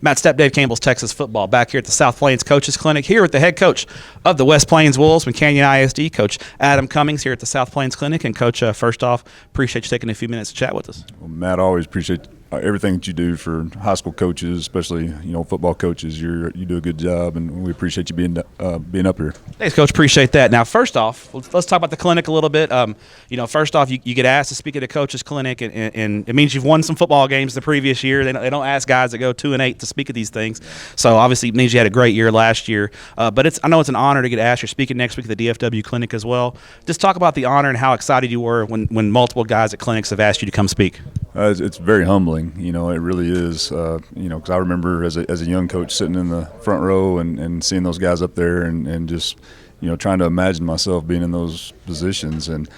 Matt Stepp, Dave Campbell's Texas Football, back here at the South Plains Coaches Clinic, here with the head coach of the West Plains Wolves from Canyon ISD, Coach Adam Cummings, here at the South Plains Clinic. And, Coach, first off, appreciate you taking a few minutes to chat with us. Well, Matt, I always appreciate everything that you do for high school coaches, especially football coaches. You do a good job, and we appreciate you being up here. Thanks, Coach. Appreciate that. Now, first off, let's talk about the clinic a little bit. First off, you get asked to speak at a coaches clinic, and it means you've won some football games the previous year. They don't ask guys that go 2-8 to speak at these things. So obviously, it means you had a great year last year. But I know it's an honor to get asked. You're speaking next week at the DFW clinic as well. Just talk about the honor and how excited you were when multiple guys at clinics have asked you to come speak. It's very humbling. It really is. Because I remember as a young coach sitting in the front row and seeing those guys up there and just trying to imagine myself being in those positions, and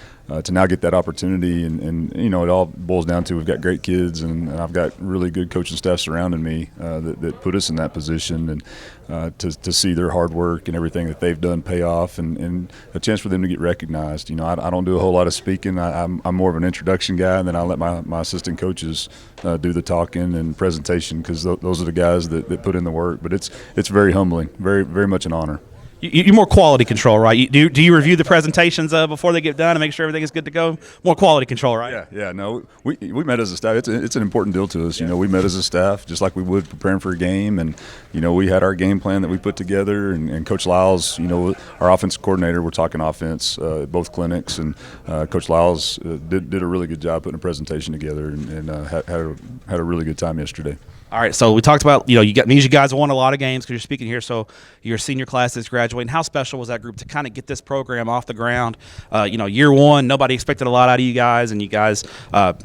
to now get that opportunity, and it all boils down to we've got great kids, and I've got really good coaching staff surrounding me that put us in that position, and to see their hard work and everything that they've done pay off, and a chance for them to get recognized. I don't do a whole lot of speaking. I'm more of an introduction guy, and then I let my assistant coaches do the talking and presentation, because those are the guys that put in the work. But it's very humbling, very, very much an honor. You're more quality control, right? Do you review the presentations before they get done and make sure everything is good to go? More quality control, right? Yeah. No, we met as a staff. It's an important deal to us. We met as a staff just like we would preparing for a game, and we had our game plan that we put together. And Coach Lyles, our offensive coordinator, we're talking offense at both clinics, and Coach Lyles did a really good job putting a presentation together, and had a really good time yesterday. All right, so we talked about, you guys won a lot of games because you're speaking here, so your senior class is graduating. How special was that group to kind of get this program off the ground? Year one, nobody expected a lot out of you guys, and you guys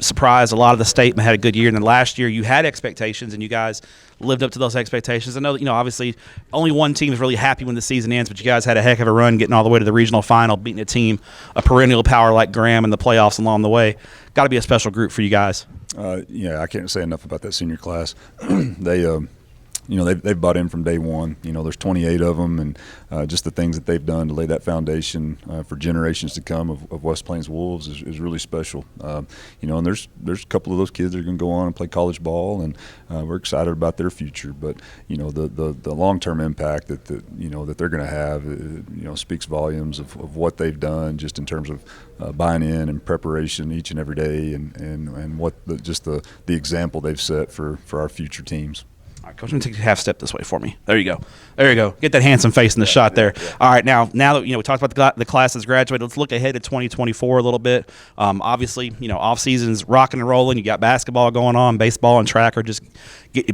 surprised a lot of the state and had a good year. And then last year you had expectations, and you guys lived up to those expectations. I know that, obviously only one team is really happy when the season ends, but you guys had a heck of a run getting all the way to the regional final, beating a perennial power like Graham in the playoffs along the way. Got to be a special group for you guys. I can't say enough about that senior class. They've bought in from day one. There's 28 of them, and just the things that they've done to lay that foundation for generations to come of West Plains Wolves is really special. And there's a couple of those kids that are going to go on and play college ball, and we're excited about their future. But the long-term impact that they're going to have, speaks volumes of what they've done just in terms of buying in and preparation each and every day, and what the example they've set for our future teams. All right, Coach, let me take a half step this way for me. There you go. Get that handsome face in the shot there. All right, now that we talked about the class that's graduated, let's look ahead to 2024 a little bit. Obviously, off season's rocking and rolling. You got basketball going on, baseball and track are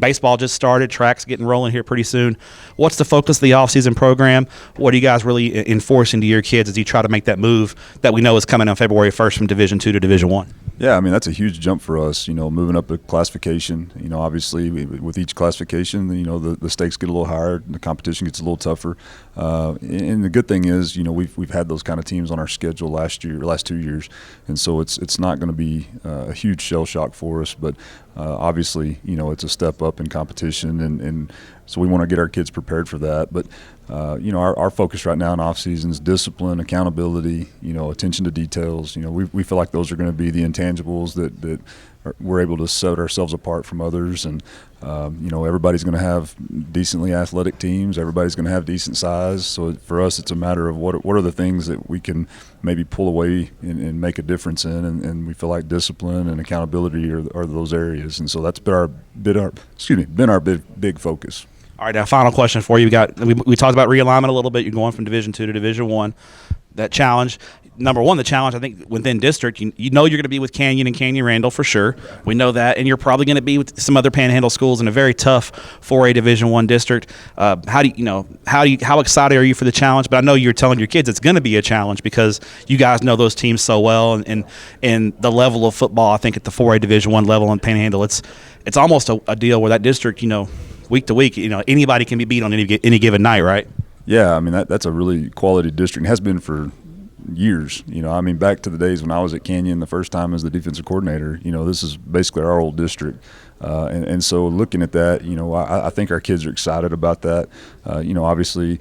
baseball just started. Track's getting rolling here pretty soon. What's the focus of the off season program? What are you guys really enforcing to your kids as you try to make that move that we know is coming on February 1st from Division II to Division I? Yeah, that's a huge jump for us, moving up a classification. Obviously with each classification, the stakes get a little higher, the competition gets a little tougher. And the good thing is, we've had those kind of teams on our schedule last 2 years. And so it's not going to be a huge shell shock for us, but obviously, it's a step up in competition, and so we want to get our kids prepared for that. But our focus right now in off season is discipline, accountability, attention to details. We feel like those are going to be the intangibles that we're able to set ourselves apart from others. And everybody's going to have decently athletic teams. Everybody's going to have decent size. So for us, it's a matter of what are the things that we can maybe pull away and make a difference in. And we feel like discipline and accountability are those areas. And so that's been our big focus. All right, now final question for you. We talked about realignment a little bit. You're going from Division II to Division I. That challenge, number one, the challenge I think within district, you're going to be with Canyon and Canyon Randall for sure. We know that, and you're probably going to be with some other Panhandle schools in a very tough 4A Division I district. How excited are you for the challenge? But I know you're telling your kids it's going to be a challenge because you guys know those teams so well, and the level of football I think at the 4A Division I level in Panhandle, it's almost a deal where that district, week to week, anybody can be beat on any given night, right? Yeah, that's a really quality district. It has been for years. Back to the days when I was at Canyon the first time as the defensive coordinator. This is basically our old district, and so looking at that, I think our kids are excited about that. Obviously.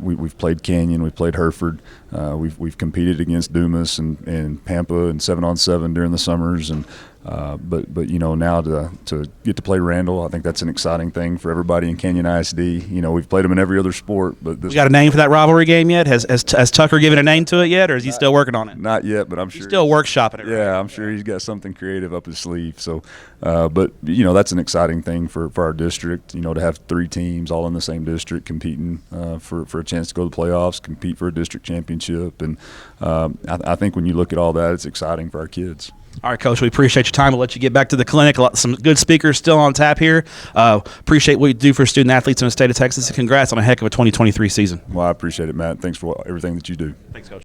We've played Canyon, we've played Hereford, we've competed against Dumas and Pampa and 7-on-7 during the summers, and But now to get to play Randall, I think that's an exciting thing for everybody in Canyon ISD. We've played them in every other sport, but this We got a name for that rivalry game yet? Has Tucker given a name to it yet, or is he still working on it? not yet, but I'm sure He's still workshopping it. Yeah, I'm sure he's got something creative up his sleeve. So, but that's an exciting thing for our district. To have 3 teams all in the same district competing for a chance to go to the playoffs, compete for a district championship, and I think when you look at all that, it's exciting for our kids. All right, Coach, we appreciate your time. We'll let you get back to the clinic. Some good speakers still on tap here. Appreciate what you do for student athletes in the state of Texas, and congrats on a heck of a 2023 season. Well, I appreciate it, Matt. Thanks for everything that you do. Thanks, Coach.